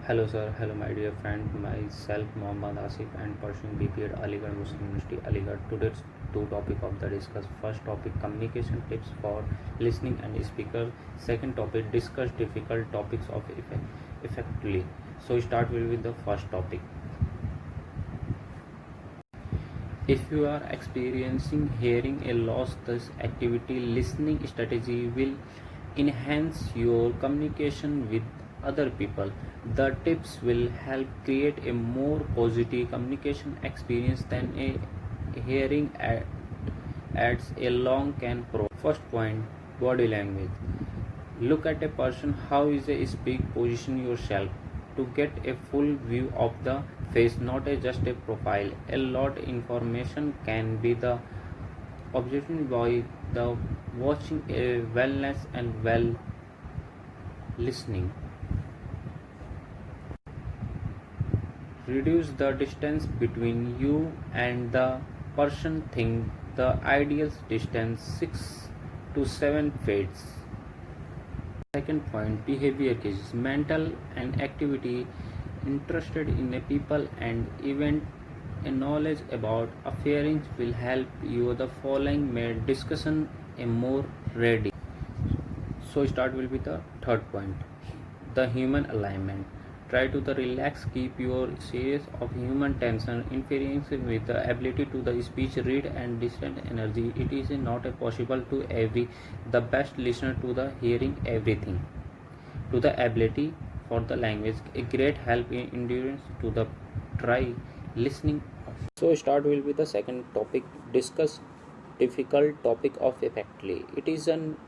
Hello sir, hello my dear friend, myself Mohammad Asif and pursuing BP at Aligarh Muslim University, Aligarh. Today's two topic of the discuss. First topic communication tips for listening and speaker. Second topic discuss difficult topics of effectively. So start with the first topic. If you are experiencing hearing a loss, this activity listening strategy will enhance your communication with other people. The tips will help create a more positive communication experience than a hearing adds a long can pro. First point, body language. Look at a person, how is a speak, position yourself to get a full view of the face, not just a profile. A lot information can be the observation by the watching a wellness and well listening. Reduce the distance between you and the person. Think the ideal distance 6 to 7 feet. Second point, behavior cases. Mental and activity interested in a people and event. A knowledge about affairs will help you the following made discussion a more ready. So start will be the third point, the human alignment. Try to the relax, keep your series of human tension interference with the ability to the speech, read and distant energy. It is not a possible to every the best listener to the hearing everything. To the ability for the language, a great help in endurance to the try listening. So start will be the second topic, discuss difficult topic of effectively. It is an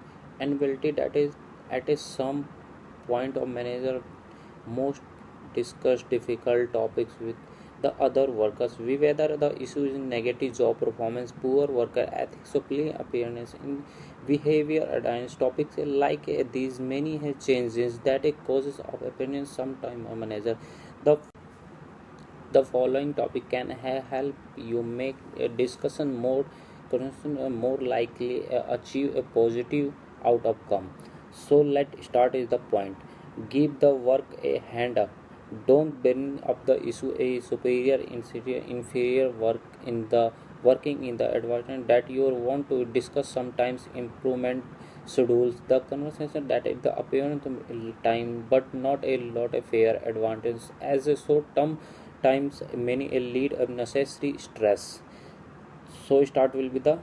ability that is at a some point of manager most discuss difficult topics with the other workers. We whether the issue is in negative job performance, poor worker ethics, so clean appearance in behavior adherence topics like these many changes that a causes of opinion sometime a manager. The following topic can help you make a discussion more more likely achieve a positive outcome. So let's start is the point. Give the work a hand up. Don't bring up the issue a superior inferior work in the working in the advancement that you want to discuss sometimes improvement schedules the conversation that is the appearance time but not a lot of fair advantage as a short term times many a lead unnecessary stress. So start will be the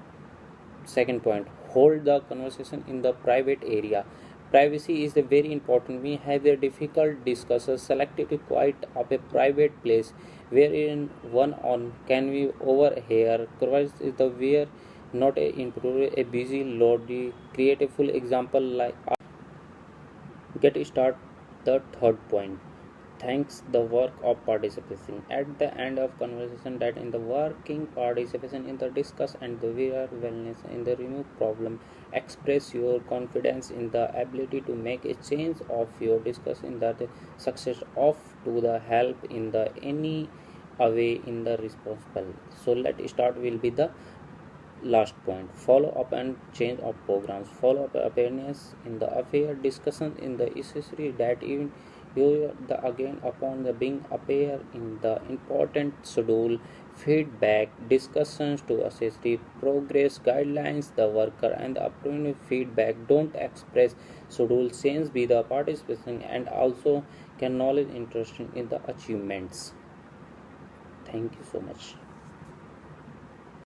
second point, hold the conversation in the private area. Privacy is a very important. We have a difficult discussion selected a quiet of a private place wherein one on can we overhear. Otherwise is the where not a improve a busy load create a full example like get start. The third point, thanks the work of participation at the end of conversation that in the working participation in the discuss and the wear wellness in the remove problem, express your confidence in the ability to make a change of your discuss in the success of to the help in the any away in the responsible. So let start will be the last point, follow up and change of programs. Follow up awareness in the affair discussion in the accessory that even you the again upon the being appear in the important schedule feedback discussions to accessory progress guidelines the worker and the upcoming feedback don't express schedule change be the participation and also can knowledge interesting in the achievements. Thank you so much.